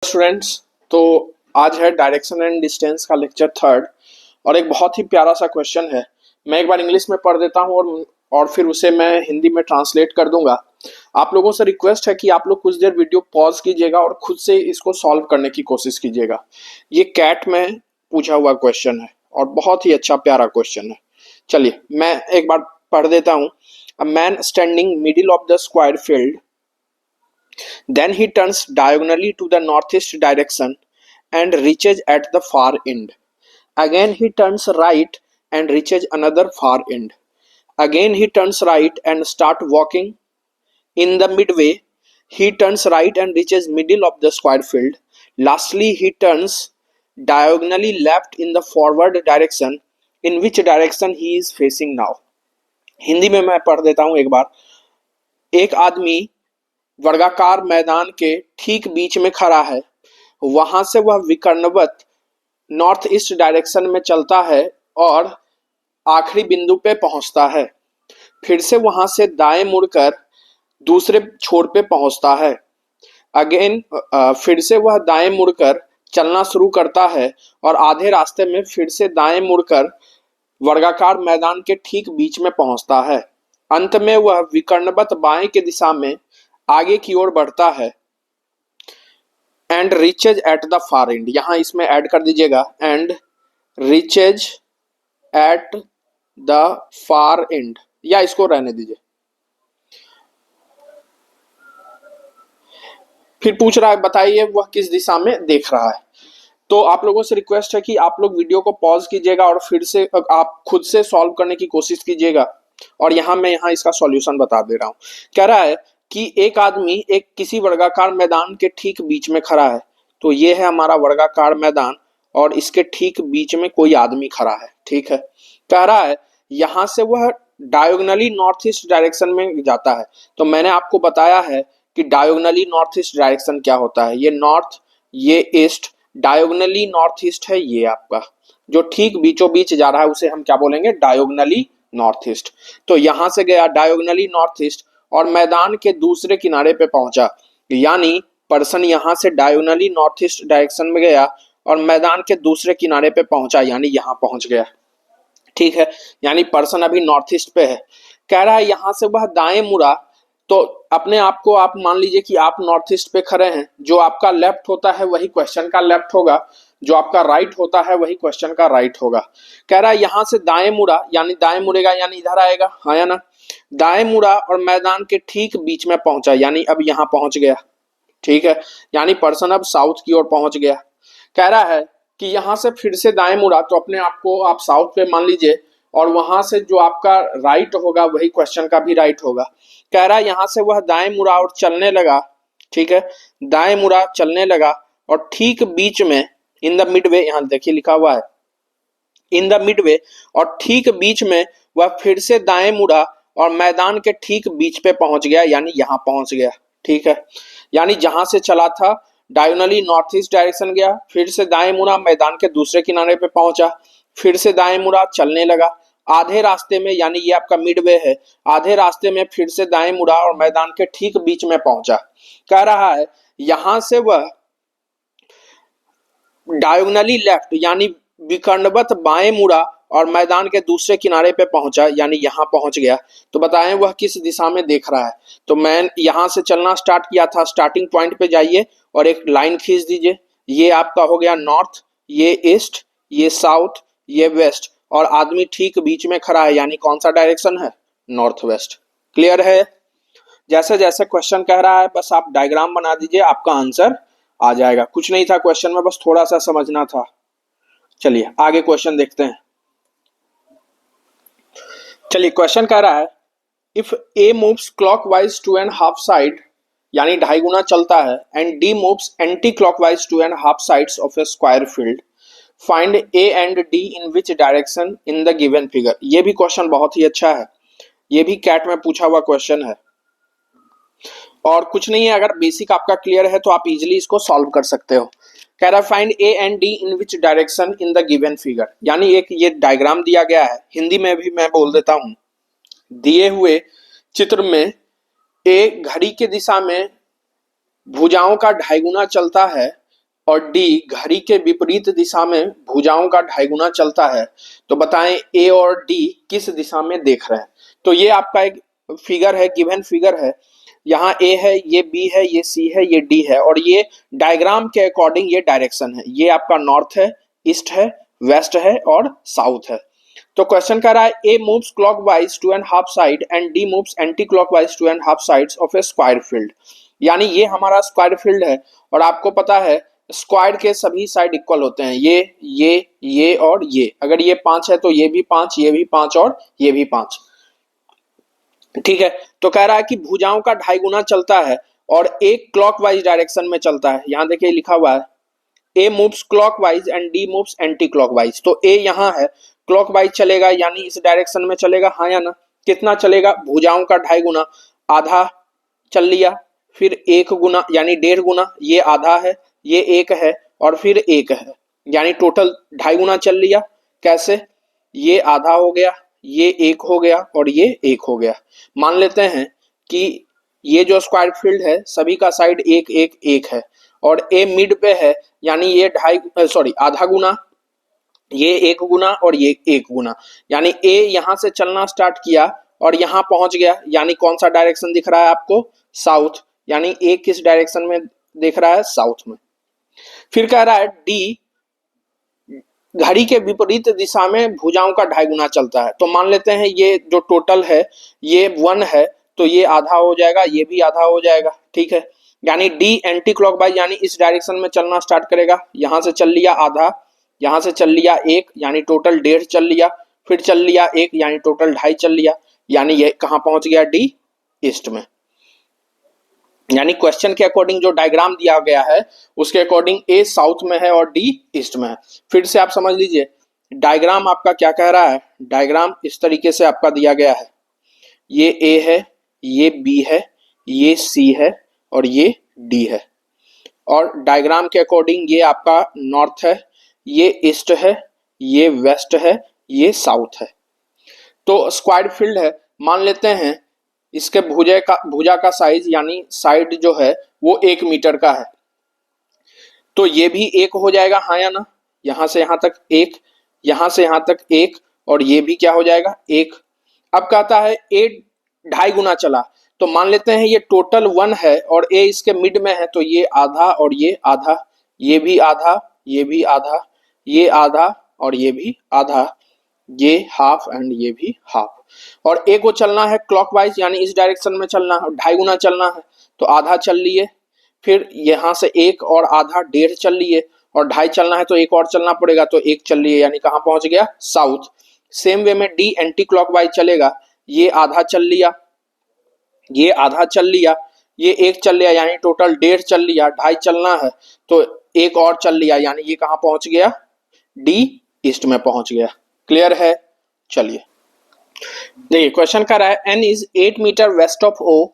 Students, तो आज है डायरेक्शन एंड डिस्टेंस का लेक्चर थर्ड और एक बहुत ही प्यारा सा क्वेश्चन है। मैं एक बार इंग्लिश में पढ़ देता हूँ और फिर उसे मैं हिंदी में ट्रांसलेट कर दूंगा। आप लोगों से रिक्वेस्ट है कि आप लोग कुछ देर वीडियो पॉज कीजिएगा और खुद से इसको सॉल्व करने की कोशिश कीजिएगा। ये कैट में पूछा हुआ क्वेश्चन है और बहुत ही अच्छा प्यारा क्वेश्चन है। चलिए मैं एक बार पढ़ देता हूँ। A man standing middle of the square field, then he turns diagonally to the northeast direction and reaches at the far end. Again he turns right and reaches another far end. Again he turns right and start walking. In the midway, he turns right and reaches middle of the square field. Lastly, he turns diagonally left in the forward direction, in which direction he is facing now. Hindi में मैं पढ़ देता हूं एक बार। एक आदमी वर्गाकार मैदान के ठीक बीच में खड़ा है। वहां से वह विकर्णवत नॉर्थ ईस्ट डायरेक्शन में चलता है और आखिरी बिंदु पे पहुंचता है। फिर से वहां से दाएं मुड़कर दूसरे छोर पे पहुंचता है। अगेन फिर से वह दाएं मुड़कर चलना शुरू करता है और आधे रास्ते में फिर से दाएं मुड़कर वर्गाकार मैदान के ठीक बीच में पहुंचता है। अंत में वह विकर्णवत बाएं की दिशा में आगे की ओर बढ़ता है and reaches at the far and. यहां इसमें ऐड कर दीजिएगा and reaches at the far and, या इसको रहने दीजिए। फिर पूछ रहा है बताइए वह किस दिशा में देख रहा है। तो आप लोगों से रिक्वेस्ट है कि आप लोग वीडियो को पॉज कीजिएगा और फिर से आप खुद से सॉल्व करने की कोशिश कीजिएगा। और मैं यहाँ इसका सॉल्यूशन बता दे रहा हूँ। कह रहा है कि एक आदमी एक किसी वर्गाकार मैदान के ठीक बीच में खड़ा है। तो ये है हमारा वर्गाकार मैदान और इसके ठीक बीच में कोई आदमी खड़ा है। ठीक है, कह रहा है यहां से वह डायगोनली नॉर्थ ईस्ट डायरेक्शन में जाता है। तो मैंने आपको बताया है कि डायगोनली नॉर्थ ईस्ट डायरेक्शन क्या होता है। ये नॉर्थ, ये ईस्ट, डायगोनली नॉर्थ ईस्ट है। ये आपका जो ठीक बीचों बीच जा रहा है उसे हम क्या बोलेंगे, डायगोनली नॉर्थ ईस्ट। तो यहां से गया डायगोनली नॉर्थ ईस्ट और मैदान के दूसरे किनारे पे पहुंचा। यानी पर्सन यहां से डायगोनली नॉर्थ ईस्ट डायरेक्शन में गया और मैदान के दूसरे किनारे पे पहुंचा, यानी यहां पहुंच गया। ठीक है, यानी पर्सन अभी नॉर्थ ईस्ट पे है। कह रहा है यहां से वह दाएं मुड़ा। तो अपने आप को आप मान लीजिए कि आप नॉर्थ ईस्ट पे खड़े हैं। जो आपका लेफ्ट होता है वही क्वेश्चन का लेफ्ट होगा, जो आपका राइट होता है वही क्वेश्चन का राइट होगा। कह रहा है यहां से दाएं मुड़ा, यानी दाएं मुड़ेगा यानी इधर आएगा, हाँ या ना। दाएं मुड़ा और मैदान के ठीक बीच में पहुंचा, यानी अब यहां पहुंच गया। ठीक है, यानी पर्सन अब साउथ की ओर पहुंच गया। कह रहा है कि यहां से फिर से दाएं मुड़ा, तो अपने आप को आप साउथ पे मान लीजिए और वहां से जो आपका राइट होगा वही क्वेश्चन का भी राइट होगा। कह रहा है यहां से वह दाएं मुड़ा और चलने लगा। ठीक है, दाएं मुड़ा चलने लगा और ठीक बीच में इन द मिडवे, यहां देखिए लिखा हुआ है इन द मिडवे, और ठीक बीच में वह फिर से दाएं मुड़ा और मैदान के ठीक बीच पे पहुंच गया, यानी यहां पहुंच गया। ठीक है, यानी जहां से चला था डायगोनली नॉर्थ ईस्ट डायरेक्शन गया, फिर से दाएं मुड़ा, मैदान के दूसरे किनारे पे पहुंचा, फिर से दाएं मुड़ा, चलने लगा। आधे रास्ते में, यानी ये आपका मिडवे है, आधे रास्ते में फिर से दाएं मुड़ा और मैदान के ठीक बीच में पहुंचा। कह रहा है यहां से वह डायगोनली लेफ्ट यानी विकर्णवत बाएं मुड़ा और मैदान के दूसरे किनारे पे पहुंचा, यानी यहां पहुंच गया। तो बताएं वह किस दिशा में देख रहा है। तो मैं यहां से चलना स्टार्ट किया था, स्टार्टिंग पॉइंट पे जाइए और एक लाइन खींच दीजिए। ये आपका हो गया नॉर्थ, ये ईस्ट, ये साउथ, ये वेस्ट, और आदमी ठीक बीच में खड़ा है, यानी कौन सा डायरेक्शन है, नॉर्थ वेस्ट। क्लियर है। जैसे जैसे क्वेश्चन कह रहा है बस आप डायग्राम बना दीजिए, आपका आंसर आ जाएगा। कुछ नहीं था क्वेश्चन में, बस थोड़ा सा समझना था। चलिए आगे क्वेश्चन देखते हैं। चलिए क्वेश्चन कह रहा है if A moves clockwise 2.5 side, यानी 2.5 गुना चलता है, and D moves anticlockwise 2.5 sides of a square field, find A and D in which direction in the given figure. ये भी क्वेश्चन बहुत ही अच्छा है, ये भी कैट में पूछा हुआ क्वेश्चन है और कुछ नहीं है। अगर बेसिक आपका क्लियर है तो आप इजीली इसको सॉल्व कर सकते हो। कह रहा है find A and D in which direction in the given figure, यानी एक ये डायग्राम दिया गया है। हिंदी में भी मैं बोल देता हूं। दिए हुए चित्र में ए घड़ी के दिशा में भुजाओं का 2.5 गुना चलता है और डी घड़ी के विपरीत दिशा में भुजाओं का 2.5 गुना चलता है, तो बताएं ए और डी किस दिशा में देख रहे हैं। तो ये आपका एक फिगर है, गिवन फिगर है। यहाँ ए है, ये बी है, ये सी है, ये डी है, और ये डायग्राम के अकॉर्डिंग ये डायरेक्शन है। ये आपका नॉर्थ है, ईस्ट है, वेस्ट है और साउथ है। तो क्वेश्चन कह रहा है A moves clockwise 2.5 side and D moves anticlockwise 2.5 sides of a square field. यानी ये हमारा स्क्वायर फील्ड है और आपको पता है स्क्वायर के सभी साइड इक्वल होते हैं, ये और ये। अगर ये 5 है तो ये भी 5, ये भी 5 और ये भी 5। ठीक है, तो कह रहा है कि भुजाओं का 2.5 गुना चलता है और एक क्लॉकवाइज डायरेक्शन में चलता है। यहां देखिए लिखा हुआ है A moves clockwise and D moves anticlockwise. तो ए यहाँ है, क्लॉकवाइज चलेगा यानी इस डायरेक्शन में चलेगा, हाँ या ना। कितना चलेगा? भुजाओं का 2.5 गुना, आधा चल लिया, फिर 1 गुना यानी 1.5 गुना, ये आधा है, ये 1 है और फिर 1 है, यानी टोटल 2.5 गुना चल लिया। कैसे? ये आधा हो गया, ये 1 हो गया और ये 1 हो गया। मान लेते हैं कि ये जो स्क्वायर फील्ड है सभी का साइड 1 1 1 है और ए मिड पे है, यानी ये आधा गुना, ये 1 गुना और ये 1 गुना, यानी ए यहां से चलना स्टार्ट किया और यहां पहुंच गया। यानी कौन सा डायरेक्शन दिख रहा है आपको? साउथ। यानी ए किस डायरेक्शन में दिख रहा है? साउथ में। फिर कह रहा है डी घड़ी के विपरीत दिशा में भुजाओं का 2.5 गुना चलता है। तो मान लेते हैं ये जो टोटल है ये 1 है, तो ये आधा हो जाएगा, ये भी आधा हो जाएगा। ठीक है, यानी डी एंटी क्लॉकवाइज यानी इस डायरेक्शन में चलना स्टार्ट करेगा। यहां से चल लिया आधा, यहां से चल लिया 1 यानी टोटल 1.5 चल लिया, फिर चल लिया 1 यानी टोटल 2.5 चल लिया, यानी ये कहां पहुंच गया? डी ईस्ट में। यानी क्वेश्चन के अकॉर्डिंग जो डायग्राम दिया गया है उसके अकॉर्डिंग ए साउथ में है और डी ईस्ट में है। फिर से आप समझ लीजिए डायग्राम आपका क्या कह रहा है। डायग्राम इस तरीके से आपका दिया गया है, ये ए है, ये बी है, ये सी है और ये डी है। और डायग्राम के अकॉर्डिंग ये आपका नॉर्थ है, ये ईस्ट है, ये वेस्ट है, ये साउथ है। तो स्क्वायर फील्ड है, मान लेते हैं इसके भुजा का साइज यानी साइड जो है वो 1 मीटर का है, तो ये भी 1 हो जाएगा, हाँ या ना। यहां से यहां तक 1, यहां से यहां तक 1 और ये भी क्या हो जाएगा? 1। अब कहता है ए 2.5 गुना चला, तो मान लेते हैं ये टोटल 1 है और ए इसके मिड में है, तो ये आधा और ये आधा, ये भी आधा, ये भी आधा, ये आधा और ये भी आधा, ये हाफ एंड ये भी हाफ। और ए को चलना है क्लॉकवाइज यानी इस डायरेक्शन में चलना है, 2.5 गुना चलना है, तो आधा चल लिए, फिर यहां से 1 और आधा 1.5 चल लिए और 2.5 चलना है तो 1 और चलना पड़ेगा, तो 1 चल लिए, यानी कहां पहुंच गया? साउथ। सेम वे में डी एंटी क्लॉकवाइज चलेगा, ये आधा चल लिया, ये आधा चल लिया, ये 1 चल लिया, यानी टोटल 1.5 चल लिया, 2.5 चलना है तो 1 और चल लिया, यानी ये कहां पहुंच गया? डी ईस्ट में पहुंच गया। क्लियर है? चलिए देखिए क्वेश्चन कर रहा है N is 8 metre west of O,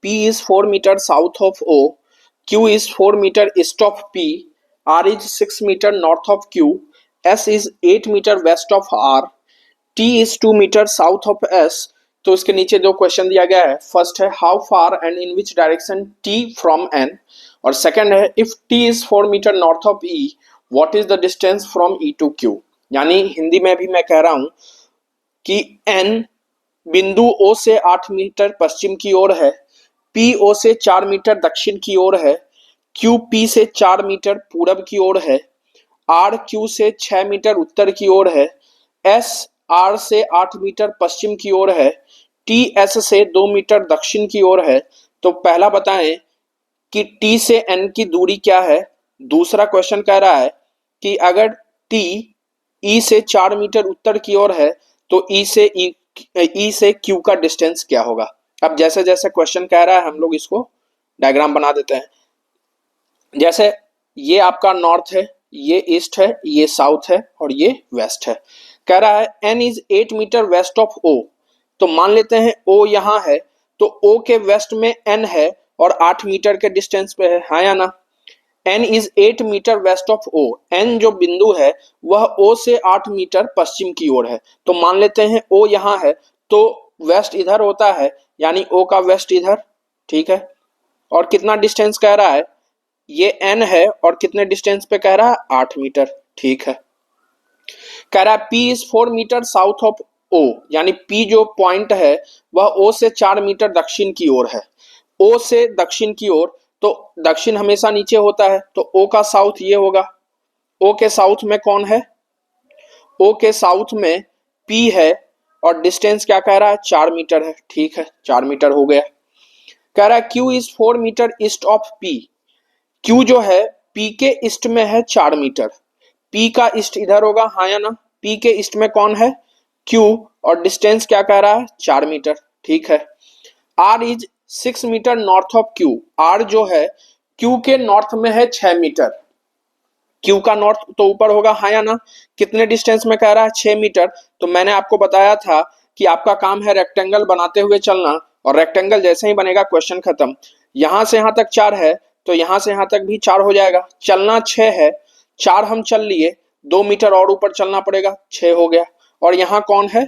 P is 4 metre south of O, Q is 4 metre east of P, R is 6 metre north of Q, S is 8 metre west of R, T is 2 metre south of S. तो इसके नीचे जो question दिया गया है, first है how far and in which direction T from N, और second है if T is 4 metre north of E what is the distance from E to Q. यानी हिंदी में भी मैं कह रहा हूं कि एन बिंदु ओ से 8 मीटर पश्चिम की ओर है, पी ओ से 4 मीटर दक्षिण की ओर है, क्यू पी से 4 मीटर पूरब की ओर है, आर क्यू से 6 मीटर उत्तर की ओर है, एस आर से 8 मीटर पश्चिम की ओर है, टी एस से 2 मीटर दक्षिण की ओर है। तो पहला बताएं कि टी से एन की दूरी क्या है। दूसरा क्वेश्चन कह रहा है कि अगर टी ई से 4 मीटर उत्तर की ओर है तो ई से क्यू का डिस्टेंस क्या होगा। अब जैसे जैसे क्वेश्चन कह रहा है हम लोग इसको डायग्राम बना देते हैं। जैसे ये आपका नॉर्थ है, ये ईस्ट है, ये साउथ है और ये वेस्ट है। कह रहा है N is 8 metre west of O, तो मान लेते हैं ओ यहां है, तो ओ के वेस्ट में एन है और 8 मीटर के डिस्टेंस पे है, हाँ या ना। N is 8 metre west of O, N जो बिंदु है वह ओ से 8 मीटर पश्चिम की ओर है, तो मान लेते हैं ओ यहां है तो वेस्ट इधर होता है, यानी ओ का वेस्ट इधर, ठीक है। और कितना डिस्टेंस कह रहा है? ये n है और कितने डिस्टेंस पे कह रहा है 8 मीटर, ठीक है। कह रहा है P is 4 metre south of O, यानी P जो पॉइंट है वह O से 4 मीटर दक्षिण की ओर है। O से दक्षिण की ओर, तो दक्षिण हमेशा नीचे होता है, तो O का साउथ ये होगा। O के साउथ में कौन है? O के साउथ में P है और डिस्टेंस क्या कह रहा है 4 मीटर है, ठीक है 4 मीटर हो गया। कह रहा है Q is 4 metre east of P, Q जो है P के ईस्ट में है 4 मीटर, P का ईस्ट इधर होगा, हाँ या ना? P के ईस्ट में कौन है? Q, और डिस्टेंस क्या कह रहा है 4 मीटर, ठीक है। R is 6 metre north of Q, R जो है Q के नॉर्थ में है 6 मीटर, Q का नॉर्थ तो ऊपर होगा, हाँ या ना? कितने डिस्टेंस में कह रहा है 6 मीटर। तो मैंने आपको बताया था कि आपका काम है रेक्टेंगल बनाते हुए चलना, और रेक्टेंगल जैसे ही बनेगा क्वेश्चन खत्म। यहां से यहां तक 4 है तो यहां से यहां तक भी 4 हो जाएगा। चलना 6 है, 4 हम चल लिए, 2 मीटर और ऊपर चलना पड़ेगा, 6 हो गया। और यहाँ कौन है?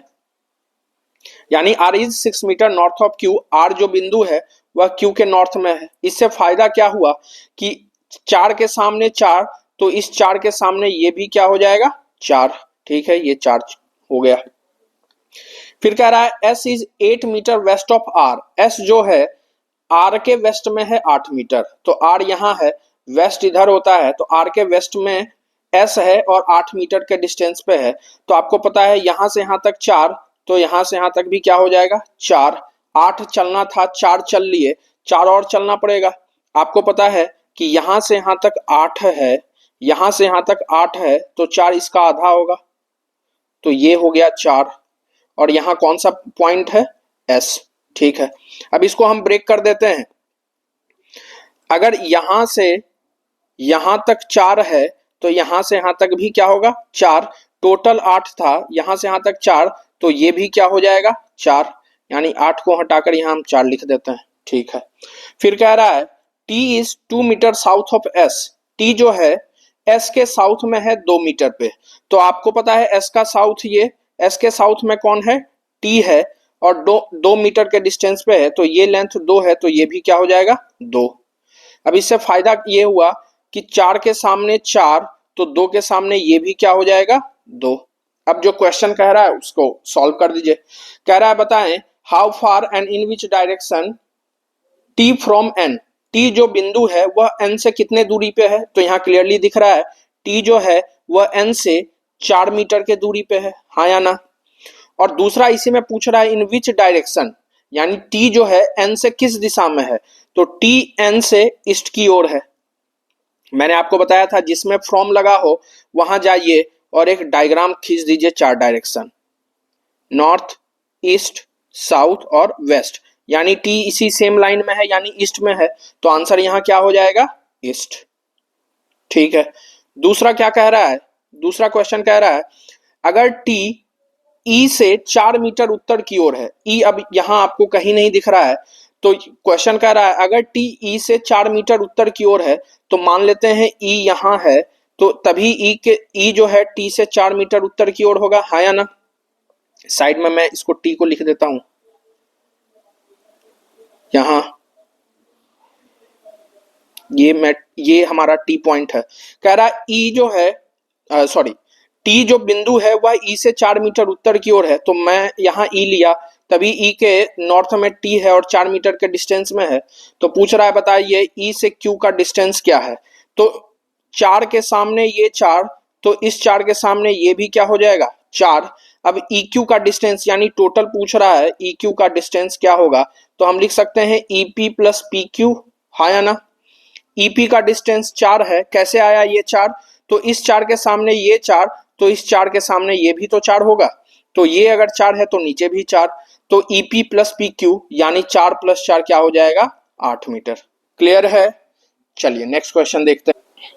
यानी R is 6 metre north of Q, R जो बिंदु है वह Q के नॉर्थ में है। इससे फायदा क्या हुआ कि 4 के सामने 4, तो इस 4 के सामने ये भी क्या हो जाएगा 4, ठीक है, ये 4 हो गया। फिर कह रहा है S is 8 metre west of R, S जो है R के वेस्ट में है 8 मीटर, तो R यहाँ है, वेस्ट इधर होता है, तो R के वेस्ट में S है और 8 मीटर के डिस्टेंस पे है। तो आपको पता है यहां से यहां तक 4, तो यहां से यहां तक भी क्या हो जाएगा 4, 8 चलना था, 4 चल लिए, 4 और चलना पड़ेगा। आपको पता है कि यहां से यहां तक 8 है, यहां से यहां तक 8 है, तो 4 इसका आधा होगा, तो ये हो गया 4। और यहां कौन सा पॉइंट है? S, ठीक है। अब इसको हम ब्रेक कर देते हैं। अगर यहां से यहां तक 4 है तो यहां से यहां तक भी क्या होगा 4, टोटल 8 था, यहां से यहां तक 4, तो ये भी क्या हो जाएगा 4, यानी 8 को हटाकर यहां हम 4 लिख देते हैं, ठीक है। फिर कह रहा है T is 2 metre south of S, T जो है S के साउथ में है 2 मीटर पे। तो आपको पता है S का साउथ, ये S के साउथ में कौन है? T है, और 2 मीटर के डिस्टेंस पे है, तो ये लेंथ 2 है, तो ये भी क्या हो जाएगा 2। अब इससे फायदा ये हुआ कि 4 के सामने 4, तो 2 के सामने ये भी क्या हो जाएगा 2। अब जो क्वेश्चन कह रहा है उसको सॉल्व कर दीजिए। कह रहा है बताएं how far and in which direction T from N, T जो बिंदु है वह N से कितने दूरी पे है? तो यहाँ क्लियरली दिख रहा है T जो है वह N से 4 मीटर के दूरी पे है, हाँ या ना? और दूसरा इसी में पूछ रहा है इन विच डायरेक्शन, यानी T जो है N से किस दिशा में है? तो T N से ईस्ट की ओर है। मैंने आपको बताया था जिसमें फ्रॉम लगा हो वहां जाइए और एक डायग्राम खींच दीजिए, 4 डायरेक्शन, नॉर्थ, ईस्ट, साउथ और वेस्ट, यानी टी इसी सेम लाइन में है यानी ईस्ट में है, तो आंसर यहां क्या हो जाएगा ईस्ट, ठीक है। दूसरा क्या कह रहा है? दूसरा क्वेश्चन कह रहा है अगर टी ई से 4 मीटर उत्तर की ओर है, ई अब यहां आपको कहीं नहीं दिख रहा है, तो क्वेश्चन कह रहा है अगर टी ई से 4 मीटर उत्तर की ओर है, तो मान लेते हैं ई यहां है, तो तभी ई जो है टी से 4 मीटर उत्तर की ओर होगा, हाँ या ना? साइड में मैं इसको टी को लिख देता हूं, यहां ये हमारा टी पॉइंट है। कह रहा है ई जो है सॉरी टी जो बिंदु है वह ई से 4 मीटर उत्तर की ओर है, तो मैं यहाँ ई लिया, तभी ई के नॉर्थ में टी है और 4 मीटर के डिस्टेंस में है। तो पूछ रहा है बताइए ई से क्यू का डिस्टेंस क्या है? तो 4 के सामने ये 4, तो इस 4 के सामने ये भी क्या हो जाएगा 4। अब ई क्यू का डिस्टेंस यानी टोटल पूछ रहा है ई क्यू का डिस्टेंस क्या होगा, तो हम लिख सकते हैं E P plus P Q, हाँ या ना? ईपी का डिस्टेंस 4 है, कैसे आया ये 4? तो इस 4 के सामने ये 4, तो इस 4 के सामने ये भी तो 4 होगा, तो ये अगर 4 है तो नीचे भी 4, तो ईपी प्लस पी क्यू यानी 4 प्लस 4 क्या हो जाएगा 8 मीटर। क्लियर है? चलिए नेक्स्ट क्वेश्चन देखते हैं।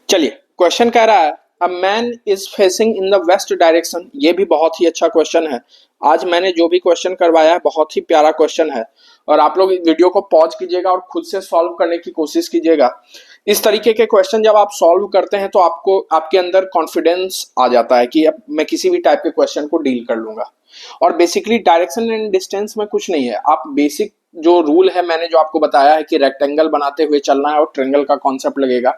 चलिए क्वेश्चन कह रहा है अ man is facing in the west direction, ये भी बहुत ही अच्छा क्वेश्चन है। आज मैंने जो भी क्वेश्चन करवाया है बहुत ही प्यारा क्वेश्चन है, और आप लोग वीडियो को पॉज कीजिएगा और खुद से सॉल्व करने की कोशिश कीजिएगा। इस तरीके के क्वेश्चन जब आप सॉल्व करते हैं तो आपको आपके अंदर कॉन्फिडेंस आ जाता है कि अब मैं किसी भी टाइप के क्वेश्चन को डील कर लूंगा। और बेसिकली डायरेक्शन एंड डिस्टेंस में कुछ नहीं है, आप बेसिक जो रूल है मैंने जो आपको बताया है कि रेक्टेंगल बनाते हुए चलना है और ट्रायंगल का कॉन्सेप्ट लगेगा।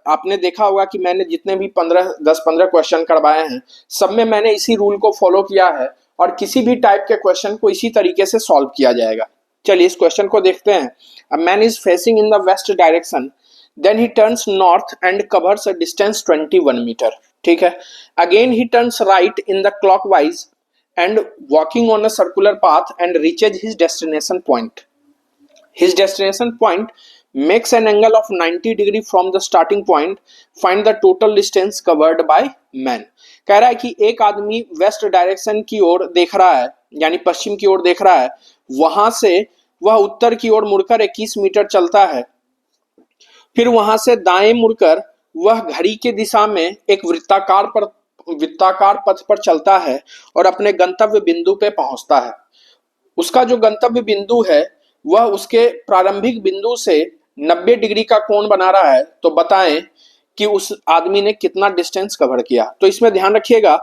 आपने देखा होगा कि मैंने जितने भी 10-15 क्वेश्चन करवाए हैं सब में मैंने इसी रूल को फॉलो किया है और किसी भी टाइप के क्वेश्चन को इसी तरीके से सॉल्व किया जाएगा। चलिए इस क्वेश्चन को देखते हैं। A man is facing in the west direction, then he turns north and covers a distance 21 metre. ठीक है। Again he turns right in the clockwise and walking on a circular path and reaches his destination point. His destination point makes an angle of 90 degree from the starting point. Find the total distance covered by man. कह रहा है कि एक आदमी west direction की ओर देख रहा है, यानी पश्चिम की ओर देख रहा है, वहां से वह उत्तर की ओर मुड़कर 21 मीटर चलता है, फिर वहां से दाएं मुड़कर वह घड़ी के दिशा में एक वृत्ताकार पथ पर चलता है और अपने गंतव्य बिंदु पे पहुंचता है। उसका जो गंतव्य बिंदु है वह उसके प्रारंभिक बिंदु से 90 डिग्री का कोण बना रहा है। तो बताएं कि उस आदमी ने कितना डिस्टेंस कवर किया। तो इसमें ध्यान रखिएगा,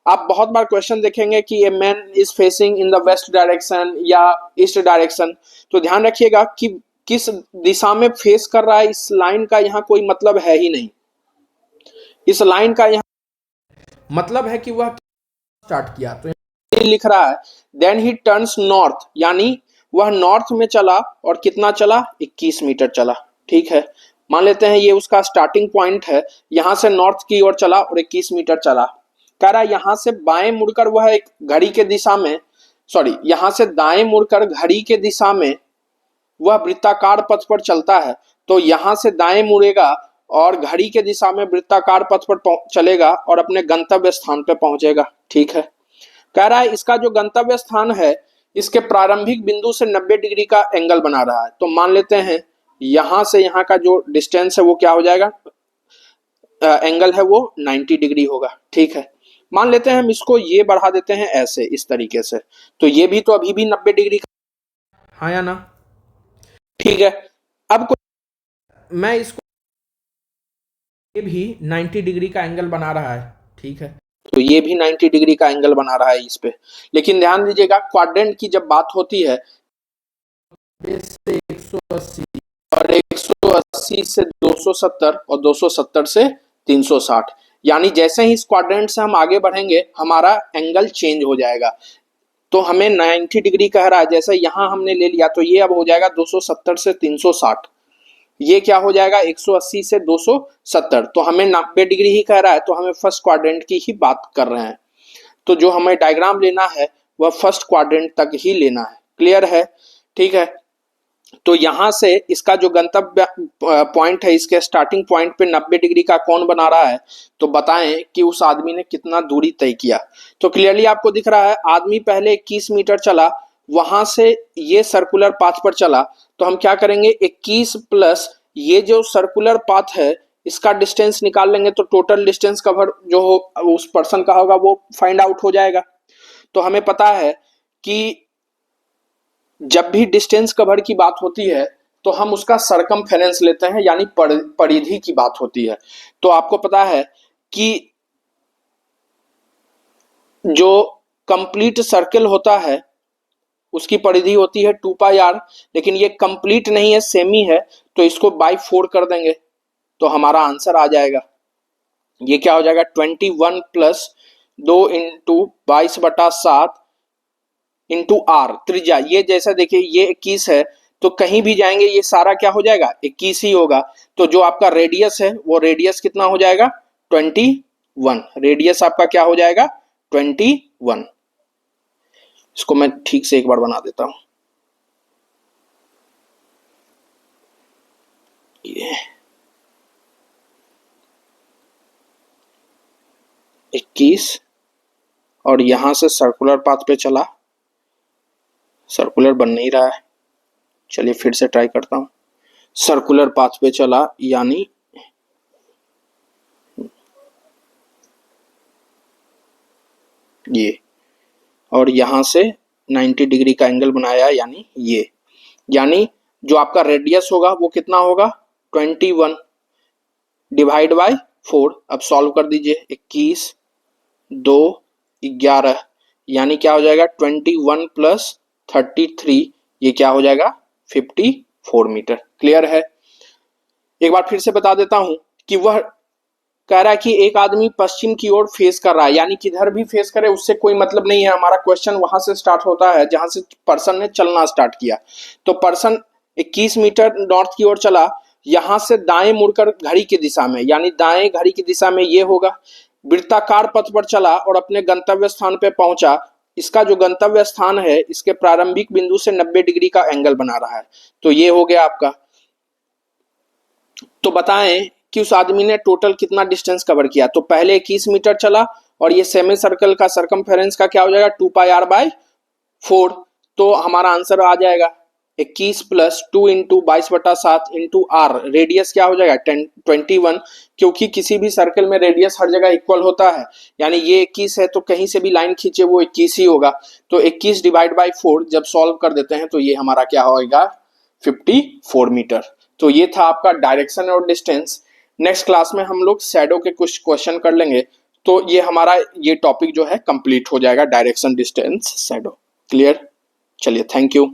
आप बहुत बार क्वेश्चन देखेंगे कि a man is facing in the west direction या ईस्ट डायरेक्शन। तो ध्यान रखिएगा कि किस दिशा में फेस कर रहा है, इस लाइन का यहाँ कोई मतलब है ही नहीं। इस लाइन का यहाँ मतलब है कि वह स्टार्ट किया। तो लिख रहा है देन ही टर्न्स नॉर्थ, यानी वह नॉर्थ में चला और कितना चला, 21 मीटर चला। ठीक है, मान लेते हैं ये उसका स्टार्टिंग पॉइंट है, यहां से नॉर्थ की ओर चला और 21 मीटर चला। कह रहा है यहां से बाएं मुड़कर वह एक घड़ी के दिशा में, यहां से दाएं मुड़कर घड़ी के दिशा में वह वृत्ताकार पथ पर चलता है। तो यहां से दाएं मुड़ेगा और घड़ी के दिशा में वृत्ताकार पथ पर चलेगा और अपने गंतव्य स्थान पर पहुंचेगा। ठीक है, कह रहा है इसका जो गंतव्य स्थान है इसके प्रारंभिक बिंदु से 90 डिग्री का एंगल बना रहा है। तो मान लेते हैं यहां से यहां का जो डिस्टेंस है वो क्या हो जाएगा, एंगल है वो 90 डिग्री होगा। ठीक है, मान लेते हैं हम इसको ये बढ़ा देते हैं ऐसे, इस तरीके से, तो ये भी तो अभी भी 90 डिग्री का, हाँ या ना। ठीक है, अब मैं इसको ये भी 90 डिग्री का एंगल बना रहा है। ठीक है, तो ये भी 90 डिग्री का एंगल बना रहा है इस पे। लेकिन ध्यान दीजिएगा क्वाड्रेंट की जब बात होती है 180 और 180 से 270 और 270 से 360, यानी जैसे ही इस क्वाड्रेंट से हम आगे बढ़ेंगे हमारा एंगल चेंज हो जाएगा। तो हमें 90 डिग्री कह रहा है, जैसे यहां हमने ले लिया तो ये अब हो जाएगा 270 से 360, ये क्या हो जाएगा 180 से 270। तो हमें 90 डिग्री ही कह रहा है, तो हमें फर्स्ट क्वाड्रेंट की ही बात कर रहे हैं। तो जो हमें डायग्राम लेना है वह फर्स्ट क्वाड्रेंट तक ही लेना है। क्लियर है? ठीक है, तो यहां से इसका जो गंतव्य पॉइंट है, इसके स्टार्टिंग पॉइंट पे 90 डिग्री का कोण बना रहा है। तो बताएं कि उस आदमी ने कितना दूरी तय किया। तो क्लियरली आपको दिख रहा है आदमी पहले 21 मीटर चला, वहां से ये सर्कुलर पाथ पर चला। तो हम क्या करेंगे, 21 प्लस ये जो सर्कुलर पाथ है इसका डिस्टेंस निकाल लेंगे, तो टोटल डिस्टेंस कवर जो उस पर्सन का होगा वो फाइंड आउट हो जाएगा। तो हमें पता है कि जब भी डिस्टेंस कवर की बात होती है तो हम उसका सरकमफेरेंस लेते हैं, यानी परिधि की बात होती है। तो आपको पता है कि जो कंप्लीट सर्कल होता है उसकी परिधि होती है 2 पाई r, लेकिन ये कंप्लीट नहीं है, सेमी है, तो इसको बाई 4 कर देंगे तो हमारा आंसर आ जाएगा। ये क्या हो जाएगा 21 प्लस 2 इंटू 22/7 इंटू आर त्रिज्या। ये जैसा देखिए ये 21 है, तो कहीं भी जाएंगे ये सारा क्या हो जाएगा 21 ही होगा। तो जो आपका रेडियस है वो रेडियस कितना हो जाएगा 21। रेडियस आपका क्या हो जाएगा 21। इसको मैं ठीक से एक बार बना देता हूं। ये 21 और यहां से सर्कुलर पाथ पे चला, सर्कुलर बन नहीं रहा है, चलिए फिर से ट्राई करता हूं। सर्कुलर पाथ पे चला यानी ये, और यहां से 90 डिग्री का एंगल बनाया यानी ये, यानी जो आपका रेडियस होगा वो कितना होगा 21 डिवाइड बाय 4। अब सॉल्व कर दीजिए, 21 2 11, यानी क्या हो जाएगा 21 प्लस 33 ये क्या हो जाएगा 54 मीटर। क्लियर है। एक बार फिर से बता देता हूं कि वह कह रहा है कि एक आदमी पश्चिम की ओर फेस कर रहा है, यानी किधर भी फेस करे उससे कोई मतलब नहीं है। हमारा क्वेश्चन वहां से स्टार्ट होता है जहां से पर्सन ने चलना स्टार्ट किया। तो पर्सन 21 मीटर नॉर्थ की ओर चला, यहां से दाएं मुड़कर घड़ी की दिशा में, यानी दाएं घड़ी की दिशा में ये होगा, वृत्ताकार पथ पर चला और अपने गंतव्य स्थान पे पहुंचा। इसका जो गंतव्य स्थान है इसके प्रारंभिक बिंदु से 90 डिग्री का एंगल बना रहा है। तो ये हो गया आपका। तो बताएं कि उस आदमी ने टोटल कितना डिस्टेंस कवर किया। तो पहले 21 मीटर चला और ये सेमी सर्कल का सरकमफेरेंस का क्या हो जाएगा 2πr/4। तो हमारा आंसर आ जाएगा 21 + 2 × 22/7 × r। रेडियस क्या हो जाएगा 21, क्योंकि किसी भी सर्कल में रेडियस हर जगह इक्वल होता है। यानी ये 21 है तो कहीं से भी लाइन खींचे वो 21 ही होगा। तो 21 / 4 जब सॉल्व कर देते हैं तो ये हमारा क्या होगा 54 मीटर। तो ये था आपका डायरेक्शन और डिस्टेंस। नेक्स्ट क्लास में हम लोग शैडो के कुछ क्वेश्चन कर लेंगे। तो ये हमारा ये टॉपिक जो है कंप्लीट हो जाएगा, डायरेक्शन, डिस्टेंस, शैडो। क्लियर। चलिए, थैंक यू।